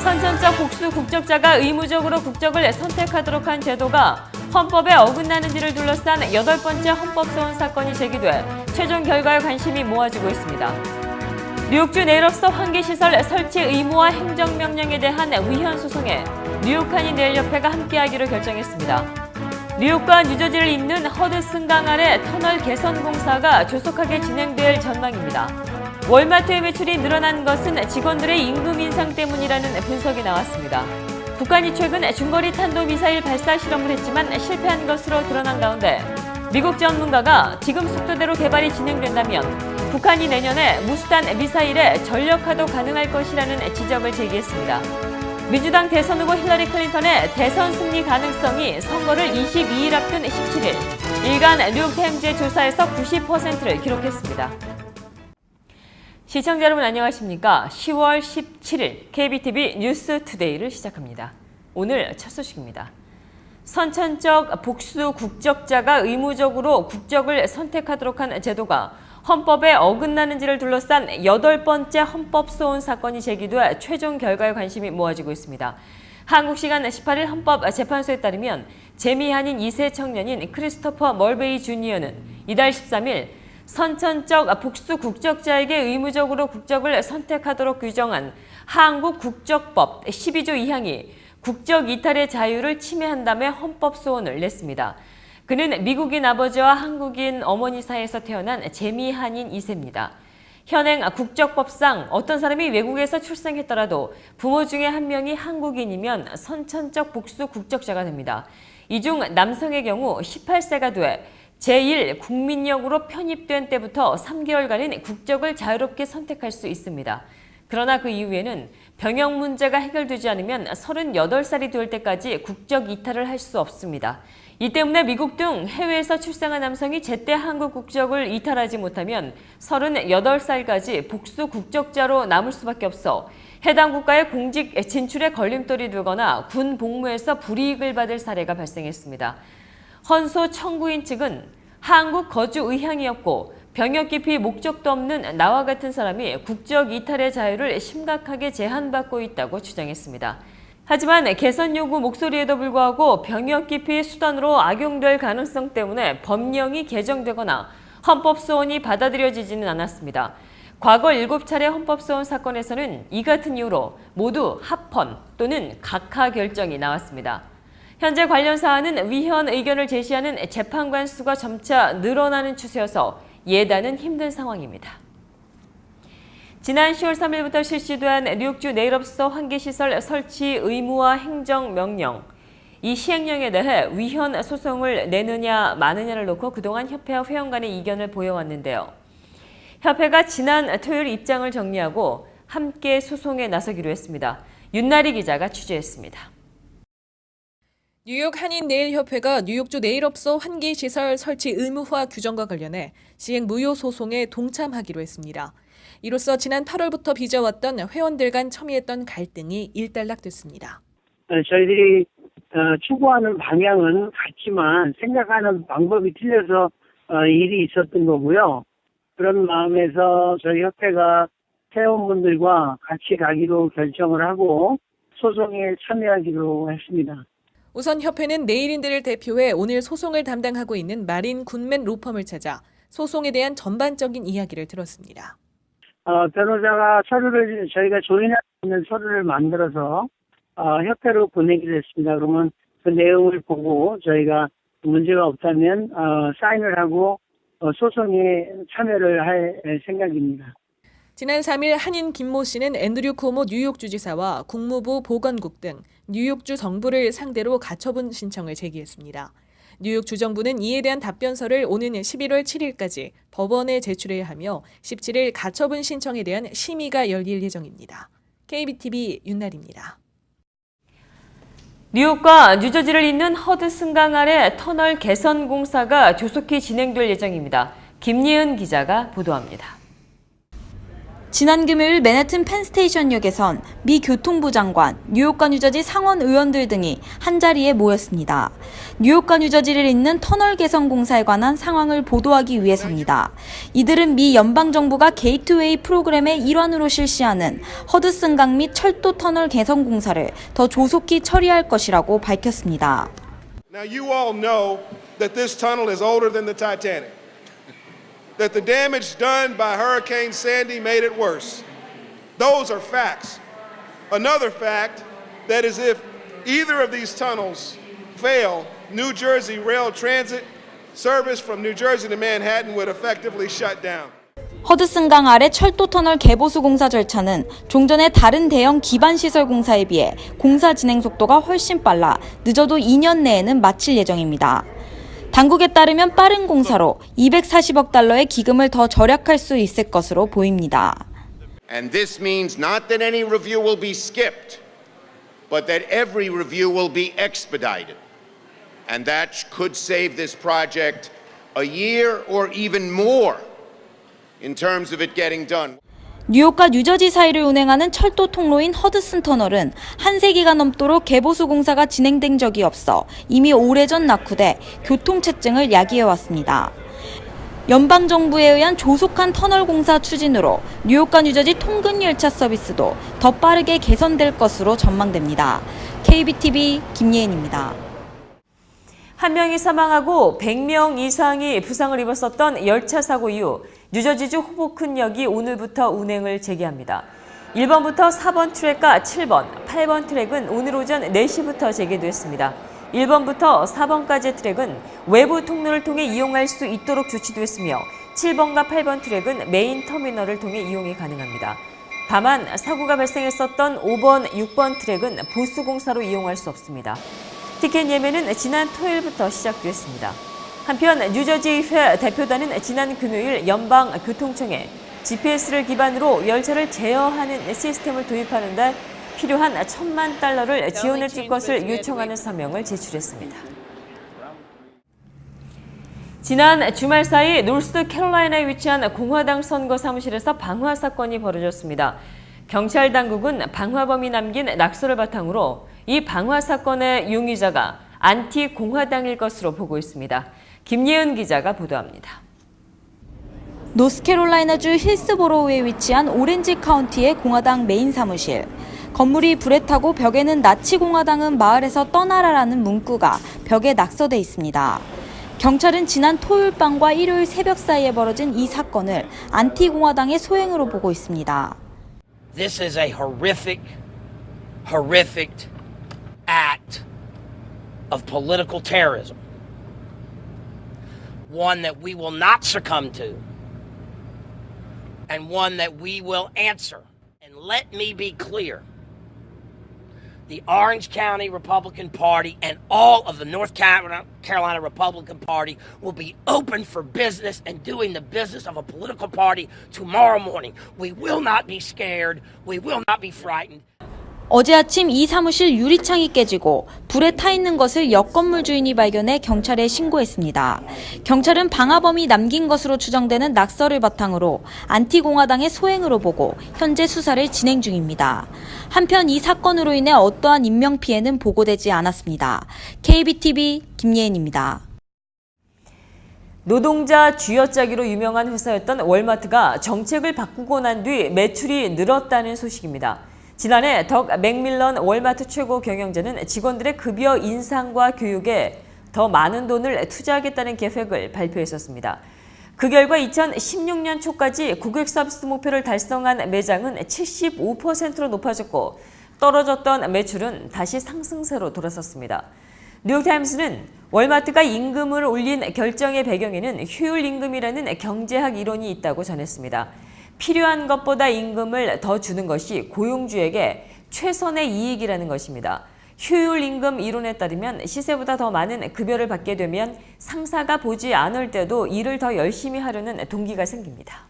선천적 복수 국적자가 의무적으로 국적을 선택하도록 한 제도가 헌법에 어긋나는지를 둘러싼 8번째 헌법소원 사건이 제기돼 최종 결과에 관심이 모아지고 있습니다. 뉴욕주 네일업소 환기시설 설치 의무화 행정명령에 대한 위헌 소송에 뉴욕 한인 네일협회가 함께하기로 결정했습니다. 뉴욕과 뉴저지를 잇는 허드슨 강 아래 터널 개선 공사가 조속하게 진행될 전망입니다. 월마트의 매출이 늘어난 것은 직원들의 임금 인상 때문이라는 분석이 나왔습니다. 북한이 최근 중거리 탄도미사일 발사 실험을 했지만 실패한 것으로 드러난 가운데 미국 전문가가 지금 속도대로 개발이 진행된다면 북한이 내년에 무수단 미사일에 전력화도 가능할 것이라는 지적을 제기했습니다. 민주당 대선 후보 힐러리 클린턴의 대선 승리 가능성이 선거를 22일 앞둔 17일 일간 뉴욕타임즈의 조사에서 90%를 기록했습니다. 시청자 여러분 안녕하십니까? 10월 17일 KBTV 뉴스투데이를 시작합니다. 오늘 첫 소식입니다. 선천적 복수 국적자가 의무적으로 국적을 선택하도록 한 제도가 헌법에 어긋나는지를 둘러싼 8번째 헌법소원 사건이 제기돼 최종 결과에 관심이 모아지고 있습니다. 한국 시간 18일 헌법재판소에 따르면 재미 한인 2세 청년인 크리스토퍼 멀베이 주니어는 이달 13일 선천적 복수 국적자에게 의무적으로 국적을 선택하도록 규정한 한국 국적법 12조 2항이 국적 이탈의 자유를 침해한다며 헌법소원을 냈습니다. 그는 미국인 아버지와 한국인 어머니 사이에서 태어난 재미 한인 2세입니다. 현행 국적법상 어떤 사람이 외국에서 출생했더라도 부모 중에 한 명이 한국인이면 선천적 복수 국적자가 됩니다. 이 중 남성의 경우 18세가 돼 제1 국민력으로 편입된 때부터 3개월간은 국적을 자유롭게 선택할 수 있습니다. 그러나 그 이후에는 병역 문제가 해결되지 않으면 38살이 될 때까지 국적 이탈을 할 수 없습니다. 이 때문에 미국 등 해외에서 출생한 남성이 제때 한국 국적을 이탈하지 못하면 38살까지 복수 국적자로 남을 수밖에 없어 해당 국가의 공직 진출에 걸림돌이 되거나 군 복무에서 불이익을 받을 사례가 발생했습니다. 헌소 청구인 측은 한국 거주 의향이었고 병역 기피 목적도 없는 나와 같은 사람이 국적 이탈의 자유를 심각하게 제한받고 있다고 주장했습니다. 하지만 개선 요구 목소리에도 불구하고 병역 기피 수단으로 악용될 가능성 때문에 법령이 개정되거나 헌법소원이 받아들여지지는 않았습니다. 과거 7차례 헌법소원 사건에서는 이 같은 이유로 모두 합헌 또는 각하 결정이 나왔습니다. 현재 관련 사안은 위헌 의견을 제시하는 재판관 수가 점차 늘어나는 추세여서 예단은 힘든 상황입니다. 지난 10월 3일부터 실시된 뉴욕주 네일업소 환기시설 설치 의무화 행정명령. 이 시행령에 대해 위헌 소송을 내느냐 마느냐를 놓고 그동안 협회와 회원 간의 이견을 보여왔는데요. 협회가 지난 토요일 입장을 정리하고 함께 소송에 나서기로 했습니다. 윤나리 기자가 취재했습니다. 뉴욕 한인 네일협회가 뉴욕주 네일업소 환기시설 설치 의무화 규정과 관련해 시행 무효 소송에 동참하기로 했습니다. 이로써 지난 8월부터 빚어왔던 회원들 간 첨예했던 갈등이 일단락됐습니다. 저희들이 추구하는 방향은 같지만 생각하는 방법이 틀려서 일이 있었던 거고요. 그런 마음에서 저희 협회가 회원분들과 같이 가기로 결정을 하고 소송에 참여하기로 했습니다. 우선 협회는 네일인들을 대표해 오늘 소송을 담당하고 있는 마린 굿맨 로펌을 찾아 소송에 대한 전반적인 이야기를 들었습니다. 변호사가 서류를 저희가 조인하는 서류를 만들어서 협회로 보내기로 했습니다. 그러면 그 내용을 보고 저희가 문제가 없다면 사인을 하고 소송에 참여를 할 생각입니다. 지난 3일 한인 김모 씨는 앤드류 코모 뉴욕주지사와 국무부 보건국 등 뉴욕주 정부를 상대로 가처분 신청을 제기했습니다. 뉴욕 주정부는 이에 대한 답변서를 오는 11월 7일까지 법원에 제출해야 하며 17일 가처분 신청에 대한 심의가 열릴 예정입니다. KBTV 윤나리입니다. 뉴욕과 뉴저지를 잇는 허드슨 강 아래 터널 개선 공사가 조속히 진행될 예정입니다. 김예은 기자가 보도합니다. 지난 금요일 맨해튼 펜스테이션역에선 미 교통부 장관, 뉴욕과 뉴저지 상원 의원들 등이 한자리에 모였습니다. 뉴욕과 뉴저지를 잇는 터널 개선 공사에 관한 상황을 보도하기 위해서입니다. 이들은 미 연방정부가 게이트웨이 프로그램의 일환으로 실시하는 허드슨강 및 철도 터널 개선 공사를 더 조속히 처리할 것이라고 밝혔습니다. Now you all know that this tunnel is older than the Titanic. That the damage done by Hurricane Sandy made it worse. Those are facts. Another fact that is if either of these tunnels fail, New Jersey rail transit service from New Jersey to Manhattan would effectively shut down. 허드슨강 아래 철도 터널 개보수 공사 절차는 종전의 다른 대형 기반 시설 공사에 비해 공사 진행 속도가 훨씬 빨라 늦어도 2년 내에는 마칠 예정입니다. 당국에 따르면 빠른 공사로 240억 달러의 기금을 더 절약할 수 있을 것으로 보입니다. And this means not that any review will be skipped, but that every review will be expedited. And that could save this project a year or even more in terms of it getting done. 뉴욕과 뉴저지 사이를 운행하는 철도 통로인 허드슨 터널은 한 세기가 넘도록 개보수 공사가 진행된 적이 없어 이미 오래전 낙후돼 교통체증을 야기해왔습니다. 연방정부에 의한 조속한 터널 공사 추진으로 뉴욕과 뉴저지 통근 열차 서비스도 더 빠르게 개선될 것으로 전망됩니다. KBTV 김예은입니다. 한 명이 사망하고 100명 이상이 부상을 입었었던 열차 사고 이후 뉴저지주 호보큰역이 오늘부터 운행을 재개합니다. 1번부터 4번 트랙과 7번, 8번 트랙은 오늘 오전 4시부터 재개됐습니다. 1번부터 4번까지의 트랙은 외부 통로를 통해 이용할 수 있도록 조치됐으며 7번과 8번 트랙은 메인 터미널을 통해 이용이 가능합니다. 다만 사고가 발생했었던 5번, 6번 트랙은 보수공사로 이용할 수 없습니다. 티켓 예매는 지난 토요일부터 시작됐습니다. 한편 뉴저지의회 대표단은 지난 금요일 연방교통청에 GPS를 기반으로 열차를 제어하는 시스템을 도입하는 데 필요한 $1,000만 지원해 줄 것을 요청하는 서명을 제출했습니다. 지난 주말 사이 노스캐롤라이나에 위치한 공화당 선거 사무실에서 방화 사건이 벌어졌습니다. 경찰 당국은 방화범이 남긴 낙서를 바탕으로 이 방화 사건의 용의자가 안티 공화당일 것으로 보고 있습니다. 김예은 기자가 보도합니다. 노스캐롤라이나주 힐스보로우에 위치한 오렌지 카운티의 공화당 메인 사무실. 건물이 불에 타고 벽에는 나치 공화당은 마을에서 떠나라라는 문구가 벽에 낙서돼 있습니다. 경찰은 지난 토요일 밤과 일요일 새벽 사이에 벌어진 이 사건을 안티 공화당의 소행으로 보고 있습니다. This is a horrific act of political terrorism. One that we will not succumb to, and one that we will answer. And let me be clear. The Orange County Republican Party and all of the North Carolina Republican Party will be open for business and doing the business of a political party tomorrow morning. We will not be scared. We will not be frightened. 어제 아침 이 사무실 유리창이 깨지고 불에 타 있는 것을 옆 건물 주인이 발견해 경찰에 신고했습니다. 경찰은 방화범이 남긴 것으로 추정되는 낙서를 바탕으로 안티공화당의 소행으로 보고 현재 수사를 진행 중입니다. 한편 이 사건으로 인해 어떠한 인명피해는 보고되지 않았습니다. KBTV 김예은입니다. 노동자 쥐어짜기로 유명한 회사였던 월마트가 정책을 바꾸고 난 뒤 매출이 늘었다는 소식입니다. 지난해 덕 맥밀런 월마트 최고 경영자는 직원들의 급여 인상과 교육에 더 많은 돈을 투자하겠다는 계획을 발표했었습니다. 그 결과 2016년 초까지 고객 서비스 목표를 달성한 매장은 75%로 높아졌고 떨어졌던 매출은 다시 상승세로 돌아섰습니다. 뉴욕타임스는 월마트가 임금을 올린 결정의 배경에는 효율임금이라는 경제학 이론이 있다고 전했습니다. 필요한 것보다 임금을 더 주는 것이 고용주에게 최선의 이익이라는 것입니다. 효율임금 이론에 따르면 시세보다 더 많은 급여를 받게 되면 상사가 보지 않을 때도 일을 더 열심히 하려는 동기가 생깁니다.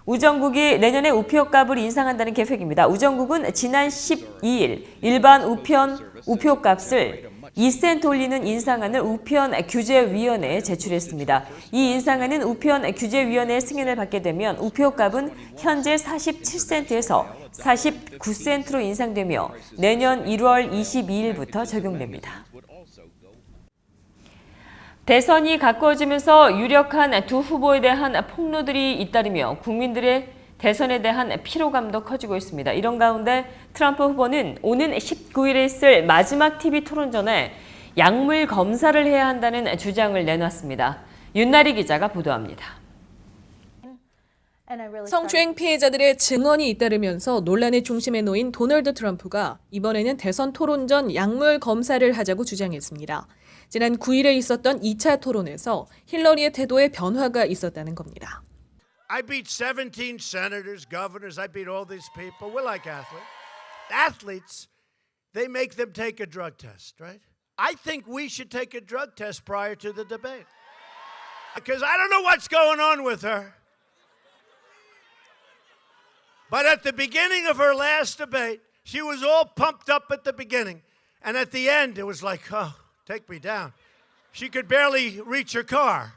우정국이 내년에 우표값을 인상한다는 계획입니다. 우정국은 지난 12일 일반 우표값을 2센트 올리는 인상안을 우편 규제위원회에 제출했습니다. 이 인상안은 우편 규제위원회의 승인을 받게 되면 우표값은 현재 47센트에서 49센트로 인상되며 내년 1월 22일부터 적용됩니다. 대선이 가까워지면서 유력한 두 후보에 대한 폭로들이 잇따르며 국민들의 대선에 대한 피로감도 커지고 있습니다. 이런 가운데 트럼프 후보는 오는 19일에 있을 마지막 TV 토론전에 약물 검사를 해야 한다는 주장을 내놨습니다. 윤나리 기자가 보도합니다. 성추행 피해자들의 증언이 잇따르면서 논란의 중심에 놓인 도널드 트럼프가 이번에는 대선 토론 전 약물 검사를 하자고 주장했습니다. 지난 9일에 있었던 2차 토론에서 힐러리의 태도에 변화가 있었다는 겁니다. I beat 17 senators, governors, I beat all these people. We're like athletes. Athletes, they make them take a drug test, right? I think we should take a drug test prior to the debate. Because I don't know what's going on with her. But at the beginning of her last debate, she was all pumped up at the beginning. And at the end, it was like, oh, take me down. She could barely reach her car.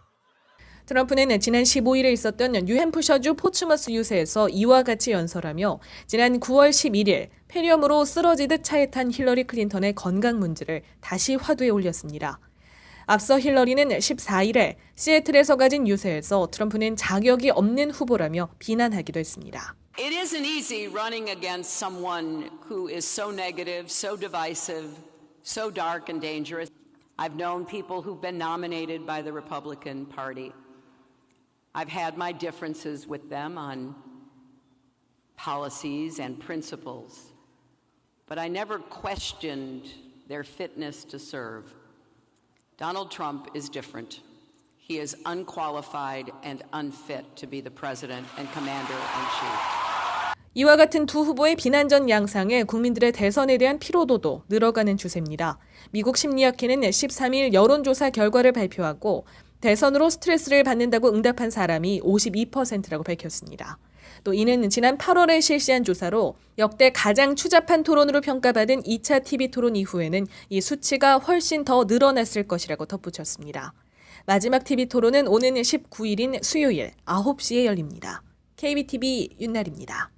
트럼프는 지난 15일에 있었던 뉴햄프셔주 포츠머스 유세에서 이와 같이 연설하며 지난 9월 11일 폐렴으로 쓰러지듯 차에 탄 힐러리 클린턴의 건강 문제를 다시 화두에 올렸습니다. 앞서 힐러리는 14일에 시애틀에서 가진 유세에서 트럼프는 자격이 없는 후보라며 비난하기도 했습니다. It isn't easy running against someone who is so negative, so divisive, so dark and dangerous. I've known people who've been nominated by the Republican Party. I've had my differences with them on policies and principles, but I never questioned their fitness to serve. Donald Trump is different. He is unqualified and unfit to be the president and commander-in-chief. 이와 같은 두 후보의 비난전 양상에 국민들의 대선에 대한 피로도도 늘어가는 추세입니다. 미국 심리학회는 13일 여론조사 결과를 발표하고 대선으로 스트레스를 받는다고 응답한 사람이 52%라고 밝혔습니다. 또 이는 지난 8월에 실시한 조사로 역대 가장 추잡한 토론으로 평가받은 2차 TV 토론 이후에는 이 수치가 훨씬 더 늘어났을 것이라고 덧붙였습니다. 마지막 TV 토론은 오는 19일인 수요일 9시에 열립니다. KBTV 윤나리입니다.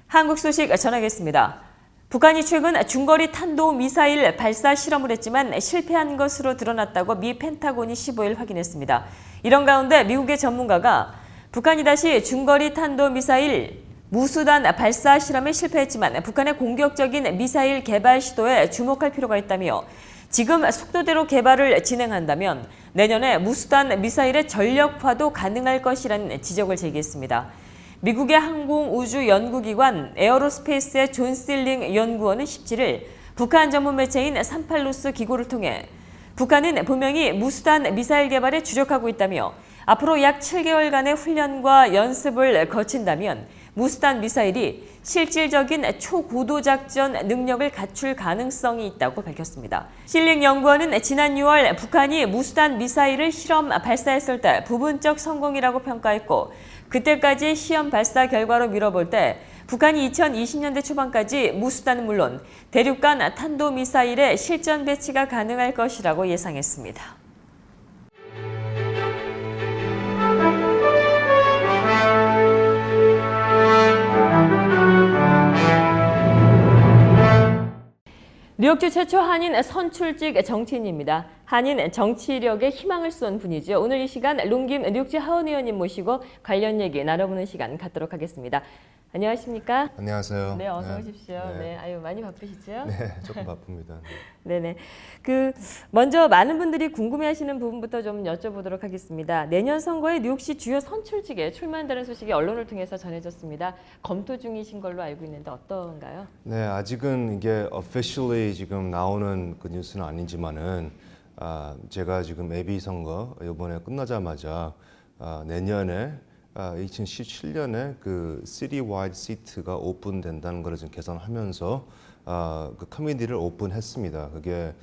한국 소식 전하겠습니다. 북한이 최근 중거리 탄도미사일 발사 실험을 했지만 실패한 것으로 드러났다고 미 펜타곤이 15일 확인했습니다. 이런 가운데 미국의 전문가가 북한이 다시 중거리 탄도미사일 무수단 발사 실험에 실패했지만 북한의 공격적인 미사일 개발 시도에 주목할 필요가 있다며 지금 속도대로 개발을 진행한다면 내년에 무수단 미사일의 전력화도 가능할 것이라는 지적을 제기했습니다. 미국의 항공우주연구기관 에어로스페이스의 존 실링 연구원은 17일 북한 전문 매체인 산팔루스 기고를 통해 북한은 분명히 무수단 미사일 개발에 주력하고 있다며 앞으로 약 7개월간의 훈련과 연습을 거친다면 무수단 미사일이 실질적인 초고도 작전 능력을 갖출 가능성이 있다고 밝혔습니다. 실링 연구원은 지난 6월 북한이 무수단 미사일을 실험 발사했을 때 부분적 성공이라고 평가했고 그때까지 시험 발사 결과로 미뤄볼 때 북한이 2020년대 초반까지 무수단은 물론 대륙간 탄도미사일의 실전 배치가 가능할 것이라고 예상했습니다. 뉴욕주 최초 한인 선출직 정치인입니다. 한인 정치력에 희망을 쏜 분이죠. 오늘 이 시간 롱김 뉴욕주 하원 의원님 모시고 관련 얘기 나눠보는 시간 갖도록 하겠습니다. 안녕하십니까? 안녕하세요. 네, 어서 오십시오. 네, 아유 많이 바쁘시죠? 네, 조금 바쁩니다. 네네. 먼저 많은 분들이 궁금해하시는 부분부터 좀 여쭤보도록 하겠습니다. 내년 선거에 뉴욕시 주요 선출직에 출마한다는 소식이 언론을 통해서 전해졌습니다. 검토 중이신 걸로 알고 있는데 어떤가요? 네, 아직은 이게 officially 지금 나오는 그 뉴스는 아니지만은 제가 지금 예비 선거 이번에 끝나자마자 내년에 2017년에 그 citywide 시트가 오픈된다는 것을 지금 개선하면서 그 커뮤니티를 오픈했습니다. 그게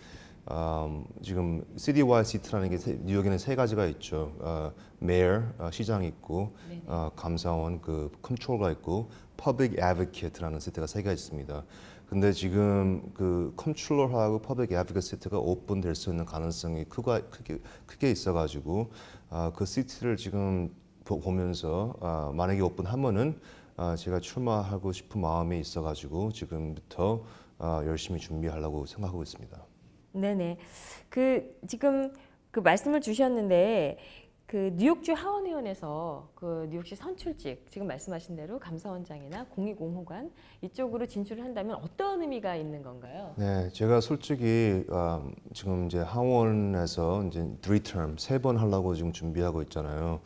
지금 citywide seat라는 게 뉴욕에는 세 가지가 있죠. mayor 시장이 있고, 감사원 그 컨트롤러가 있고, public advocate라는 시트가 세 개가 있습니다. 근데 지금 그 컨트롤러하고 public advocate 시트가 오픈될 수 있는 가능성이 크게 있어가지고 그 시트를 지금 보면서 만약에 오픈하면은 제가 출마하고 싶은 마음이 있어가지고 지금부터 열심히 준비하려고 생각하고 있습니다. 네네. 그 지금 그 말씀을 주셨는데 그 뉴욕주 하원의원에서 그 뉴욕시 선출직 지금 말씀하신 대로 감사원장이나 공익공호관 이쪽으로 진출을 한다면 어떤 의미가 있는 건가요? 네, 제가 솔직히 지금 이제 하원에서 이제 3term 3번 하려고 지금 준비하고 있잖아요.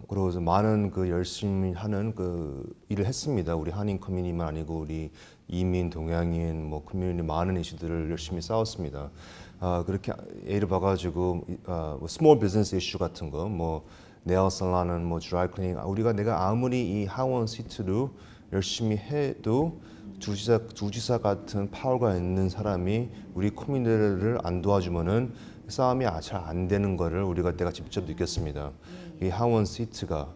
그래서 많은 그 열심히 하는 그 일을 했습니다. 우리 한인 커뮤니티만 아니고 우리 이민, 동양인, 뭐 커뮤니티 많은 이슈들을 열심히 싸웠습니다. 그렇게 예를 봐가지고 스몰 비즈니스 이슈 같은 거, 뭐 네일 살론은 뭐 드라이 클리닝, 내가 아무리 이 하원 시트로 열심히 해도 주지사 같은 파워가 있는 사람이 우리 커뮤니티를 안 도와주면은 싸움이 잘 안 되는 거를 내가 직접 느꼈습니다. 이 하원 시트가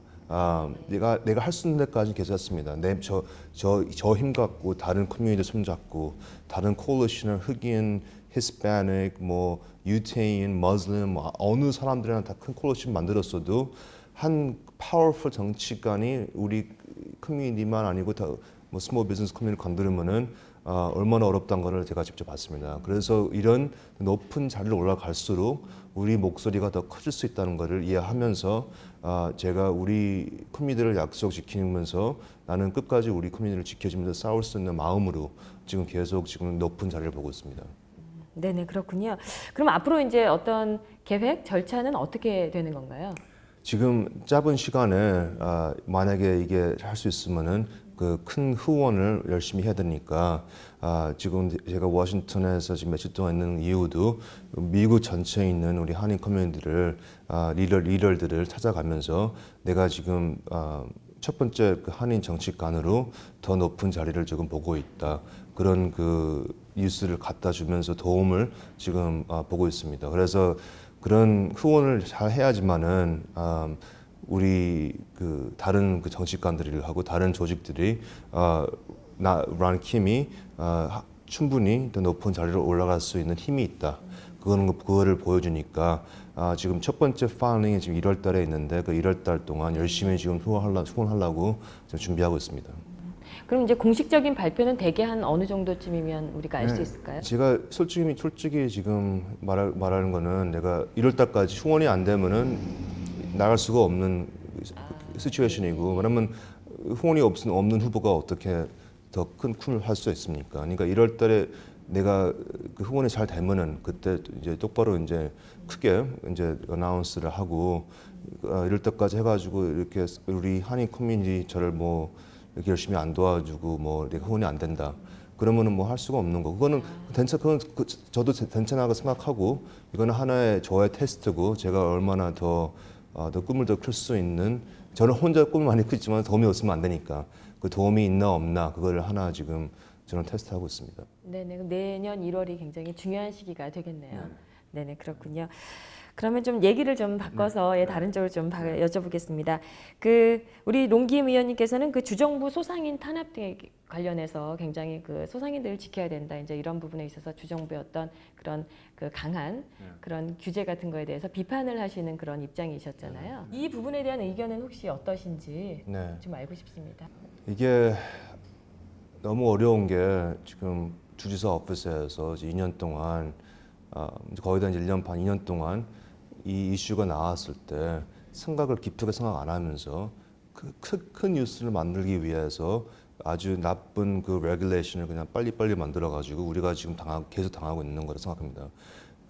내가 할 수 있는 데까지 계셨습니다. 저 힘 갖고 다른 커뮤니티 손잡고 다른 콜리션을 흑인, 히스패닉, 뭐 유태인, 머슬림 어느 사람들이랑 다 큰 콜리션 만들었어도 한 파워풀 정치관이 우리 커뮤니티만 아니고 다 뭐 스몰 비즈니스 커뮤니티 건드리면은 얼마나 어렵다는 것을 제가 직접 봤습니다. 그래서 이런 높은 자리를 올라갈수록 우리 목소리가 더 커질 수 있다는 것을 이해하면서 제가 우리 커뮤니티를 약속 지키면서 나는 끝까지 우리 커뮤니티를 지켜주면서 싸울 수 있는 마음으로 지금 계속 지금 높은 자리를 보고 있습니다. 네네, 그렇군요. 그럼 앞으로 이제 어떤 계획, 절차는 어떻게 되는 건가요? 지금 짧은 시간에 만약에 이게 할 수 있으면은 그 큰 후원을 열심히 해야 되니까 지금 제가 워싱턴에서 지금 며칠 동안 있는 이유도 미국 전체에 있는 우리 한인 커뮤니티를 리더들을 찾아가면서 내가 지금 첫 번째 그 한인 정치관으로 더 높은 자리를 지금 보고 있다. 그런 그 뉴스를 갖다 주면서 도움을 지금 보고 있습니다. 그래서 그런 후원을 잘 해야지만은 우리 그 다른 그 정치관들이 하고 다른 조직들이 란 킴이 충분히 더 높은 자리로 올라갈 수 있는 힘이 있다. 그거를 보여주니까 지금 첫 번째 파일링이 지금 1월달에 있는데 그 1월달 동안 열심히 지금 후원하려고 지금 준비하고 있습니다. 그럼 이제 공식적인 발표는 대개 한 어느 정도쯤이면 우리가 알 수 있을까요? 제가 솔직히 지금 말하는 거는 내가 1월달까지 후원이 안 되면은 나갈 수가 없는 시츄에이션이고, 왜냐면 후원이 없는 후보가 어떻게 더 큰 꿈을 할 수 있습니까? 그러니까 1월달에 내가 그 후원이 잘 되면은 그때 이제 똑바로 이제 크게 이제 어나운스를 하고 1월달까지 해가지고 이렇게 우리 한인 커뮤니티 저를 뭐 이렇게 열심히 안 도와주고 뭐 내가 후원이 안 된다. 그러면은 뭐 할 수가 없는 거. 그거는 저도 괜찮다고 생각하고 이거는 하나의 저의 테스트고 제가 얼마나 더 꿈을 더 클 수 있는, 저는 혼자 꿈을 많이 크지만 도움이 없으면 안 되니까 그 도움이 있나 없나 그걸 하나 지금 저는 테스트하고 있습니다. 네네, 내년 1월이 굉장히 중요한 시기가 되겠네요. 네네, 그렇군요. 그러면 좀 얘기를 좀 바꿔서 다른 쪽으로 좀 여쭤보겠습니다. 그 우리 롱기임 의원님께서는 그 주정부 소상인 탄압 등에 관련해서 굉장히 그 소상인들을 지켜야 된다. 이제 이런 부분에 있어서 주정부의 어떤 그런 그 강한 그런 규제 같은 거에 대해서 비판을 하시는 그런 입장이셨잖아요. 이 부분에 대한 의견은 혹시 어떠신지 좀 알고 싶습니다. 이게 너무 어려운 게 지금 주지사 오피스에서 2년 동안 거의 다 1년 반, 2년 동안 이 이슈가 나왔을 때 생각을 깊게 생각 안 하면서 큰 뉴스를 만들기 위해서 아주 나쁜 그 레귤레이션을 그냥 빨리빨리 만들어가지고 우리가 지금 계속 당하고 있는 거라 생각합니다.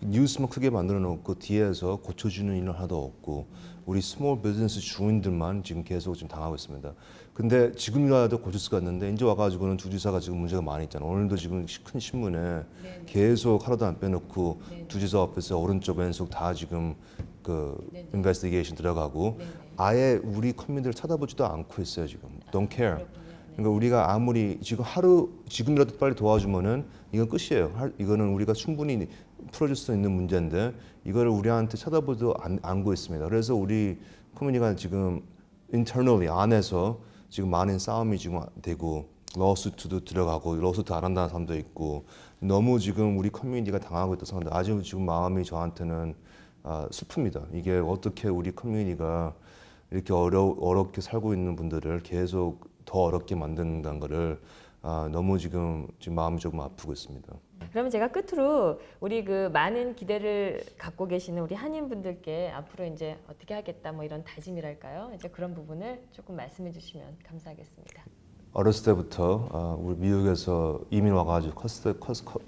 뉴스만 크게 만들어 놓고 뒤에서 고쳐주는 일은 하나도 없고 우리 스몰 비즈니스 주인들만 지금 계속 지금 당하고 있습니다. 근데 지금이라도 고칠 수가 있는데 이제 와가지고는 주지사가 지금 문제가 많이 있잖아요. 오늘도 지금 큰 신문에 계속 하나도 안 빼놓고 주지사 오피스 오른쪽 왼쪽 다 지금 그 인베스티게이션 들어가고 아예 우리 커뮤니티를 쳐다보지도 않고 있어요 지금. Don't care. 그러니까 우리가 아무리 지금이라도 빨리 도와주면은 이건 끝이에요. 이거는 우리가 충분히 풀어줄 수 있는 문제인데 이거를 우리한테 쳐다보도 않고 있습니다. 그래서 우리 커뮤니티가 지금 internally 안에서 지금 많은 싸움이 지금 되고 러스트도 들어가고 러스트 안 한다는 사람도 있고 너무 지금 우리 커뮤니티가 당하고 있다고 생각합니다. 아주 지금 마음이 저한테는 슬픕니다. 이게 어떻게 우리 커뮤니티가 이렇게 어렵게 살고 있는 분들을 계속 더 어렵게 만든다는 거를 너무 지금 마음이 조금 아프고 있습니다. 그러면 제가 끝으로 우리 그 많은 기대를 갖고 계시는 우리 한인분들께 앞으로 이제 어떻게 하겠다 뭐 이런 다짐이랄까요? 이제 그런 부분을 조금 말씀해 주시면 감사하겠습니다. 어렸을 때부터 우리 미국에서 이민 와가지고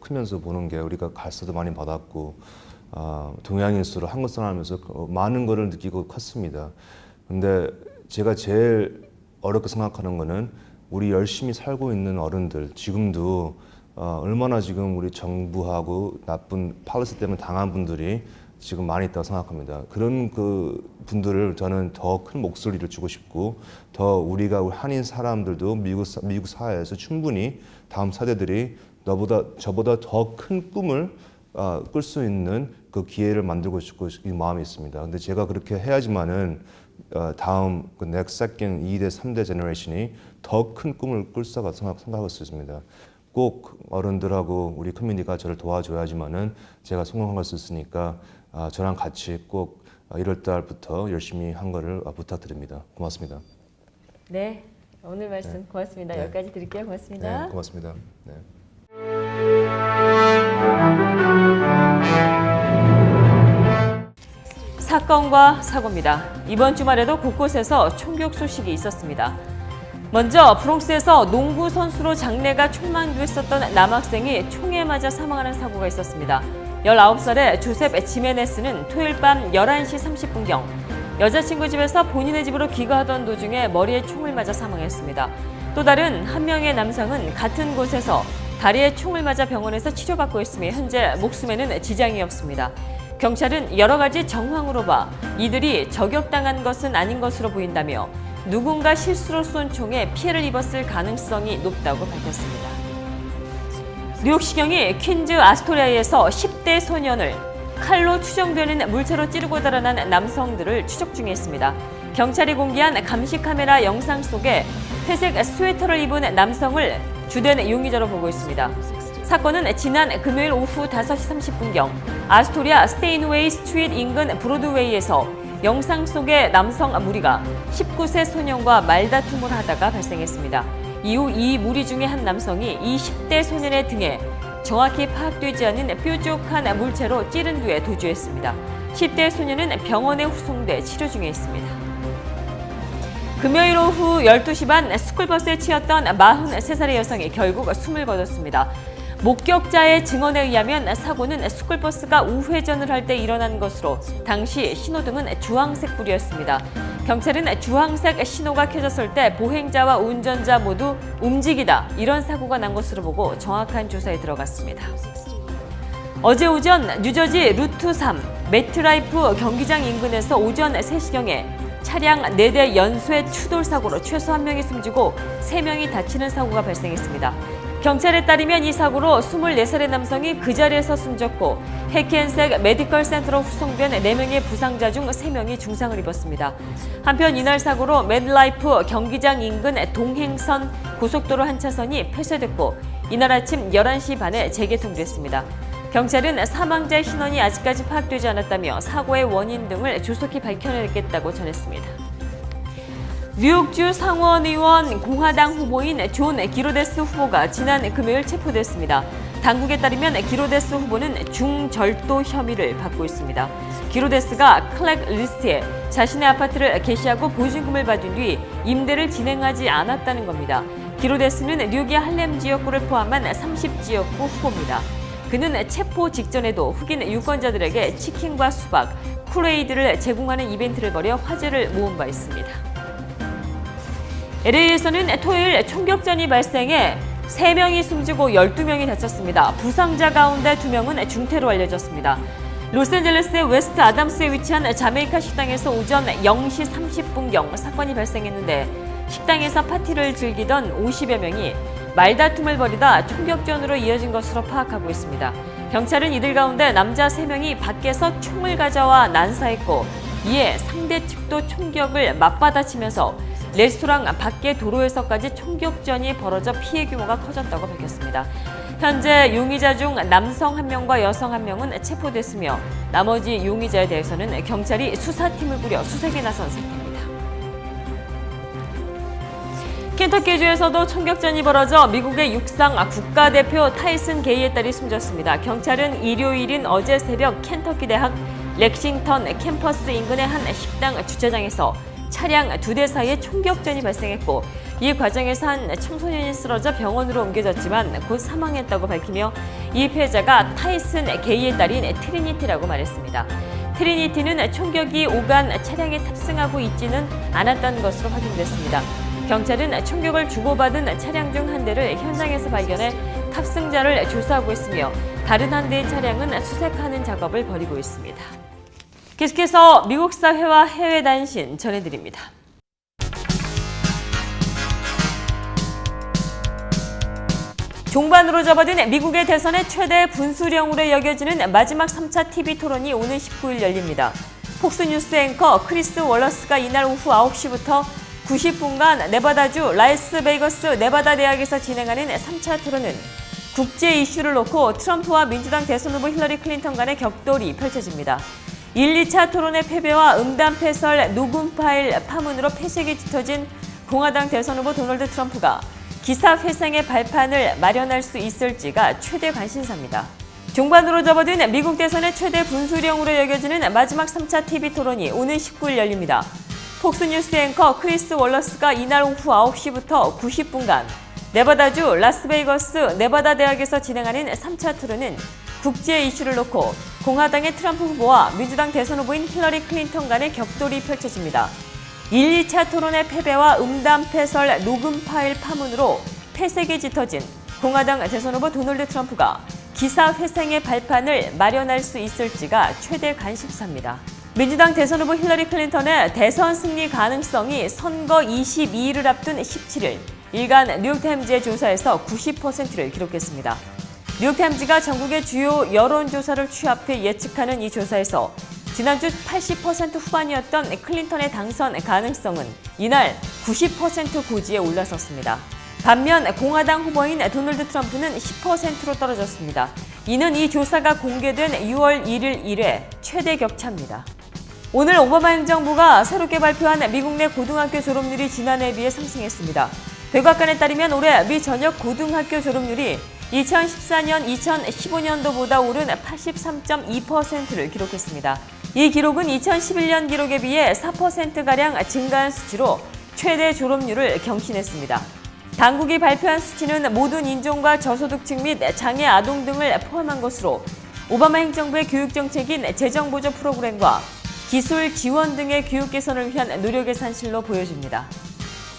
크면서 보는 게 우리가 갈세도 많이 받았고 동양인으로 한국 사람이면서 많은 거를 느끼고 컸습니다. 근데 제가 제일 어렵게 생각하는 거는 우리 열심히 살고 있는 어른들 지금도 얼마나 지금 우리 정부하고 나쁜 팔리시 때문에 당한 분들이 지금 많이 있다고 생각합니다. 그런 그 분들을 저는 더 큰 목소리를 주고 싶고 더 우리가 한인 사람들도 미국 사회에서 충분히 다음 세대들이 저보다 더 큰 꿈을 꿀 수 있는 그 기회를 만들고 싶고 이 마음이 있습니다. 근데 제가 그렇게 해야지만은 다음 그 next, second, 2대, 3대 제너레이션이 더 큰 꿈을 꿀 수가 생각하고 있습니다. 꼭 어른들하고 우리 커뮤니티가 저를 도와줘야지만은 제가 성공할 수 있으니까 저랑 같이 꼭 1월 달부터 열심히 한 거를 부탁드립니다. 고맙습니다. 네, 오늘 말씀 고맙습니다. 여기까지 드릴게요. 고맙습니다. 네, 고맙습니다. 네. 사건과 사고입니다. 이번 주말에도 곳곳에서 총격 소식이 있었습니다. 먼저 브롱스에서 농구 선수로 장래가 촉망됐었던 남학생이 총에 맞아 사망하는 사고가 있었습니다. 19살의 조셉 지메네스는 토요일 밤 11시 30분경 여자친구 집에서 본인의 집으로 귀가하던 도중에 머리에 총을 맞아 사망했습니다. 또 다른 한 명의 남성은 같은 곳에서 다리에 총을 맞아 병원에서 치료받고 있으며 현재 목숨에는 지장이 없습니다. 경찰은 여러 가지 정황으로 봐 이들이 저격당한 것은 아닌 것으로 보인다며 누군가 실수로 쏜 총에 피해를 입었을 가능성이 높다고 밝혔습니다. 뉴욕시경이 퀸즈 아스토리아에서 10대 소년을 칼로 추정되는 물체로 찌르고 달아난 남성들을 추적 중에 있습니다. 경찰이 공개한 감시 카메라 영상 속에 회색 스웨터를 입은 남성을 주된 용의자로 보고 있습니다. 사건은 지난 금요일 오후 5시 30분경 아스토리아 스테인웨이 스트리트 인근 브로드웨이에서 영상 속의 남성 무리가 19세 소년과 말다툼을 하다가 발생했습니다. 이후 이 무리 중에 한 남성이 이 10대 소년의 등에 정확히 파악되지 않은 뾰족한 물체로 찌른 뒤에 도주했습니다. 10대 소년은 병원에 후송돼 치료 중에 있습니다. 금요일 오후 12시 반 스쿨버스에 치였던 43살의 여성이 결국 숨을 거뒀습니다. 목격자의 증언에 의하면 사고는 스쿨버스가 우회전을 할 때 일어난 것으로 당시 신호등은 주황색 불이었습니다. 경찰은 주황색 신호가 켜졌을 때 보행자와 운전자 모두 움직이다 이런 사고가 난 것으로 보고 정확한 조사에 들어갔습니다. 어제 오전 뉴저지 루트 3 매트라이프 경기장 인근에서 오전 3시경에 차량 4대 연쇄 추돌 사고로 최소 1명이 숨지고 3명이 다치는 사고가 발생했습니다. 경찰에 따르면 이 사고로 24살의 남성이 그 자리에서 숨졌고 해켄색 메디컬 센터로 후송된 4명의 부상자 중 3명이 중상을 입었습니다. 한편 이날 사고로 매트라이프 경기장 인근 동행선 고속도로 한 차선이 폐쇄됐고 이날 아침 11시 반에 재개통됐습니다. 경찰은 사망자의 신원이 아직까지 파악되지 않았다며 사고의 원인 등을 조속히 밝혀내겠다고 전했습니다. 뉴욕주 상원의원 공화당 후보인 존 기로데스 후보가 지난 금요일 체포됐습니다. 당국에 따르면 기로데스 후보는 중절도 혐의를 받고 있습니다. 기로데스가 클렉 리스트에 자신의 아파트를 게시하고 보증금을 받은 뒤 임대를 진행하지 않았다는 겁니다. 기로데스는 뉴욕의 할렘 지역구를 포함한 30지역구 후보입니다. 그는 체포 직전에도 흑인 유권자들에게 치킨과 수박, 쿨에이드를 제공하는 이벤트를 벌여 화제를 모은 바 있습니다. LA에서는 토요일 총격전이 발생해 3명이 숨지고 12명이 다쳤습니다. 부상자 가운데 2명은 중태로 알려졌습니다. 로스앤젤레스의 웨스트 아담스에 위치한 자메이카 식당에서 오전 0시 30분경 사건이 발생했는데 식당에서 파티를 즐기던 50여 명이 말다툼을 벌이다 총격전으로 이어진 것으로 파악하고 있습니다. 경찰은 이들 가운데 남자 3명이 밖에서 총을 가져와 난사했고 이에 상대 측도 총격을 맞받아치면서 레스토랑 밖의 도로에서까지 총격전이 벌어져 피해 규모가 커졌다고 밝혔습니다. 현재 용의자 중 남성 1명과 여성 1명은 체포됐으며 나머지 용의자에 대해서는 경찰이 수사팀을 꾸려 수색에 나선 상태입니다. 켄터키주에서도 총격전이 벌어져 미국의 육상 국가대표 타이슨 게이의 딸이 숨졌습니다. 경찰은 일요일인 어제 새벽 켄터키 대학 렉싱턴 캠퍼스 인근의 한 식당 주차장에서 차량 2대 사이에 총격전이 발생했고 이 과정에서 한 청소년이 쓰러져 병원으로 옮겨졌지만 곧 사망했다고 밝히며 이 피해자가 타이슨 게이의 딸인 트리니티라고 말했습니다. 트리니티는 총격이 오간 차량에 탑승하고 있지는 않았던 것으로 확인됐습니다. 경찰은 총격을 주고받은 차량 중 한 대를 현장에서 발견해 탑승자를 조사하고 있으며 다른 한 대의 차량은 수색하는 작업을 벌이고 있습니다. 계속해서 미국 사회와 해외 단신 전해드립니다. 종반으로 접어든 미국의 대선의 최대 분수령으로 여겨지는 마지막 3차 TV 토론이 오는 19일 열립니다. 폭스뉴스 앵커 크리스 월러스가 이날 오후 9시부터 90분간 네바다주 라스베이거스 네바다 대학에서 진행하는 3차 토론은 국제 이슈를 놓고 트럼프와 민주당 대선 후보 힐러리 클린턴 간의 격돌이 펼쳐집니다. 1, 2차 토론의 패배와 음담패설 녹음 파일 파문으로 패색이 짙어진 공화당 대선 후보 도널드 트럼프가 기사 회생의 발판을 마련할 수 있을지가 최대 관심사입니다. 종반으로 접어든 미국 대선의 최대 분수령으로 여겨지는 마지막 3차 TV 토론이 오는 19일 열립니다. 폭스뉴스 앵커 크리스 월러스가 이날 오후 9시부터 90분간 네바다주 라스베이거스 네바다 대학에서 진행하는 3차 토론은 국제 이슈를 놓고 공화당의 트럼프 후보와 민주당 대선 후보인 힐러리 클린턴 간의 격돌이 펼쳐집니다. 1, 2차 토론의 패배와 음담패설 녹음 파일 파문으로 패색이 짙어진 공화당 대선 후보 도널드 트럼프가 기사 회생의 발판을 마련할 수 있을지가 최대 관심사입니다. 민주당 대선 후보 힐러리 클린턴의 대선 승리 가능성이 선거 22일을 앞둔 17일 일간 뉴욕타임즈의 조사에서 90%를 기록했습니다. 뉴욕타임즈가 전국의 주요 여론조사를 취합해 예측하는 이 조사에서 지난주 80% 후반이었던 클린턴의 당선 가능성은 이날 90% 고지에 올라섰습니다. 반면 공화당 후보인 도널드 트럼프는 10%로 떨어졌습니다. 이는 이 조사가 공개된 6월 1일 이래 최대 격차입니다. 오늘 오바마 행정부가 새롭게 발표한 미국 내 고등학교 졸업률이 지난해에 비해 상승했습니다. 백악관에 따르면 올해 미 전역 고등학교 졸업률이 2014년, 2015년도보다 오른 83.2%를 기록했습니다. 이 기록은 2011년 기록에 비해 4%가량 증가한 수치로 최대 졸업률을 경신했습니다. 당국이 발표한 수치는 모든 인종과 저소득층 및 장애 아동 등을 포함한 것으로 오바마 행정부의 교육 정책인 재정보조 프로그램과 기술 지원 등의 교육 개선을 위한 노력의 산실로 보여집니다.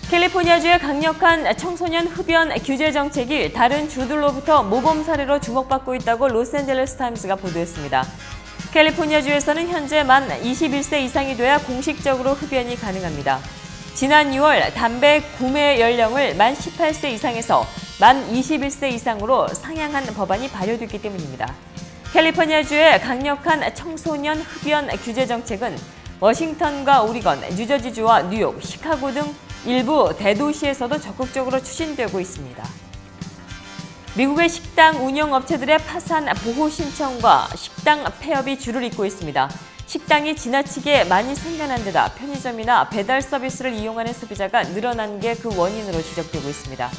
캘리포니아주의 강력한 청소년 흡연 규제 정책이 다른 주들로부터 모범 사례로 주목받고 있다고 로스앤젤레스 타임스가 보도했습니다. 캘리포니아주에서는 현재 만 21세 이상이 돼야 공식적으로 흡연이 가능합니다. 지난 6월 담배 구매 연령을 만 18세 이상에서 만 21세 이상으로 상향한 법안이 발효됐기 때문입니다. 캘리포니아주의 강력한 청소년 흡연 규제 정책은 워싱턴과 오리건, 뉴저지주와 뉴욕, 시카고 등 일부 대도시에서도 적극적으로 추진되고 있습니다. 미국의 식당 운영업체들의 파산 보호 신청과 식당 폐업이 줄을 잇고 있습니다. 식당이 지나치게 많이 생겨난 데다 편의점이나 배달 서비스를 이용하는 소비자가 늘어난 게 그 원인으로 지적되고 있습니다.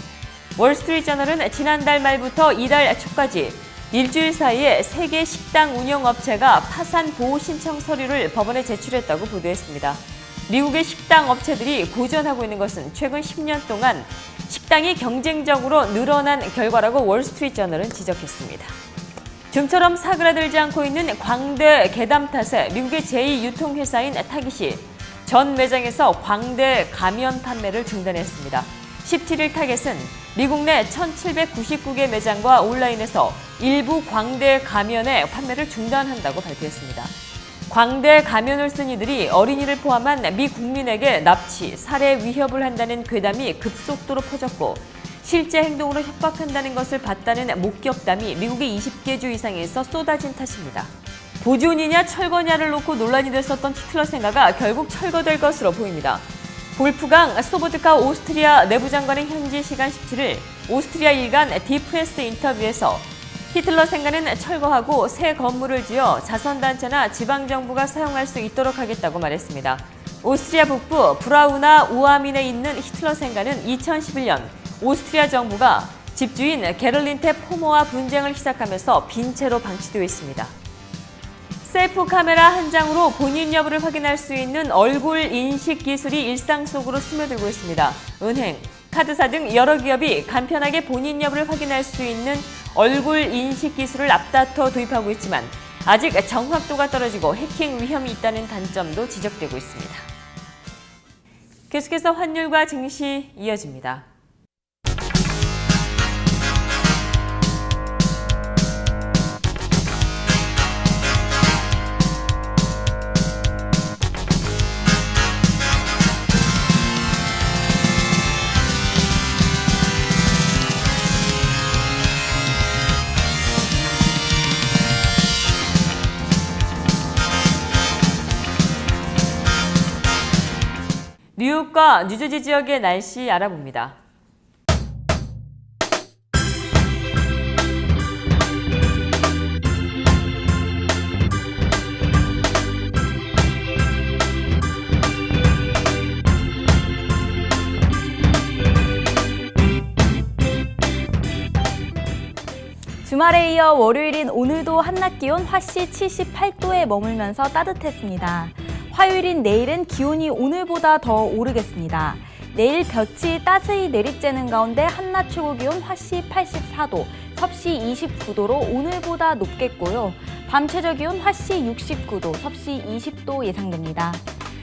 월스트리트저널은 지난달 말부터 이달 초까지 일주일 사이에 3개 식당 운영업체가 파산 보호 신청 서류를 법원에 제출했다고 보도했습니다. 미국의 식당 업체들이 고전하고 있는 것은 최근 10년 동안 식당이 경쟁적으로 늘어난 결과라고 월스트리트저널은 지적했습니다. 좀처럼 사그라들지 않고 있는 광대 괴담 탓에 미국의 제2유통회사인 타깃이 전 매장에서 광대 가면 판매를 중단했습니다. 17일 타겟은 미국 내 1799개 매장과 온라인에서 일부 광대 가면의 판매를 중단한다고 발표했습니다. 광대 가면을 쓴 이들이 어린이를 포함한 미 국민에게 납치, 살해 위협을 한다는 괴담이 급속도로 퍼졌고 실제 행동으로 협박한다는 것을 봤다는 목격담이 미국의 20개 주 이상에서 쏟아진 탓입니다. 보존이냐 철거냐를 놓고 논란이 됐었던 히틀러 생가가 결국 철거될 것으로 보입니다. 볼프강 소보트카 오스트리아 내부장관은 현지 시간 17일 오스트리아 일간 디프레스 인터뷰에서 히틀러 생가는 철거하고 새 건물을 지어 자선단체나 지방정부가 사용할 수 있도록 하겠다고 말했습니다. 오스트리아 북부 브라우나 우아민에 있는 히틀러 생가는 2011년 오스트리아 정부가 집주인 게를린테 포모와 분쟁을 시작하면서 빈 채로 방치되어 있습니다. 셀프 카메라 한 장으로 본인 여부를 확인할 수 있는 얼굴 인식 기술이 일상 속으로 스며들고 있습니다. 은행, 카드사 등 여러 기업이 간편하게 본인 여부를 확인할 수 있는 얼굴 인식 기술을 앞다퉈 도입하고 있지만 아직 정확도가 떨어지고 해킹 위험이 있다는 단점도 지적되고 있습니다. 계속해서 환율과 증시 이어집니다. 뉴욕과 뉴저지 지역의 날씨 알아봅니다. 주말에 이어 월요일인 오늘도 한낮 기온 화씨 78도에 머물면서 따뜻했습니다. 화요일인 내일은 기온이 오늘보다 더 오르겠습니다. 내일 볕이 따스히 내리쬐는 가운데 한낮 최고 기온 화씨 84도, 섭씨 29도로 오늘보다 높겠고요. 밤 최저 기온 화씨 69도, 섭씨 20도 예상됩니다.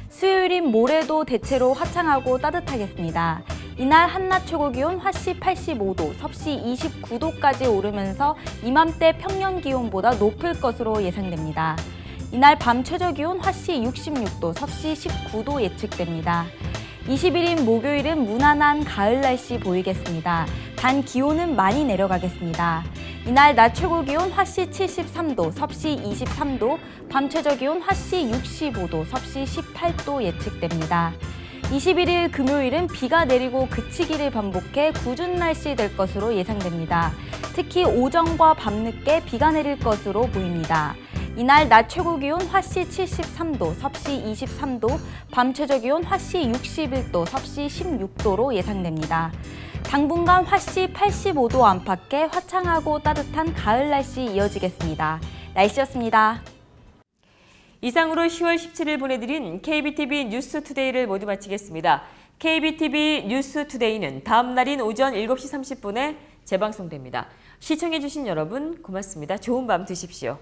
수요일인 모레도 대체로 화창하고 따뜻하겠습니다. 이날 한낮 최고 기온 화씨 85도, 섭씨 29도까지 오르면서 이맘때 평년 기온보다 높을 것으로 예상됩니다. 이날 밤 최저 기온 화씨 66도, 섭씨 19도 예측됩니다. 20일인 목요일은 무난한 가을 날씨 보이겠습니다. 단 기온은 많이 내려가겠습니다. 이날 낮 최고 기온 화씨 73도, 섭씨 23도, 밤 최저 기온 화씨 65도, 섭씨 18도 예측됩니다. 21일 금요일은 비가 내리고 그치기를 반복해 궂은 날씨 될 것으로 예상됩니다. 특히 오전과 밤늦게 비가 내릴 것으로 보입니다. 이날 낮 최고 기온 화씨 73도, 섭씨 23도, 밤 최저 기온 화씨 61도, 섭씨 16도로 예상됩니다. 당분간 화씨 85도 안팎의 화창하고 따뜻한 가을 날씨 이어지겠습니다. 날씨였습니다. 이상으로 10월 17일 보내드린 KBTV 뉴스투데이를 모두 마치겠습니다. KBTV 뉴스투데이는 다음 날인 오전 7시 30분에 재방송됩니다. 시청해주신 여러분 고맙습니다. 좋은 밤 되십시오.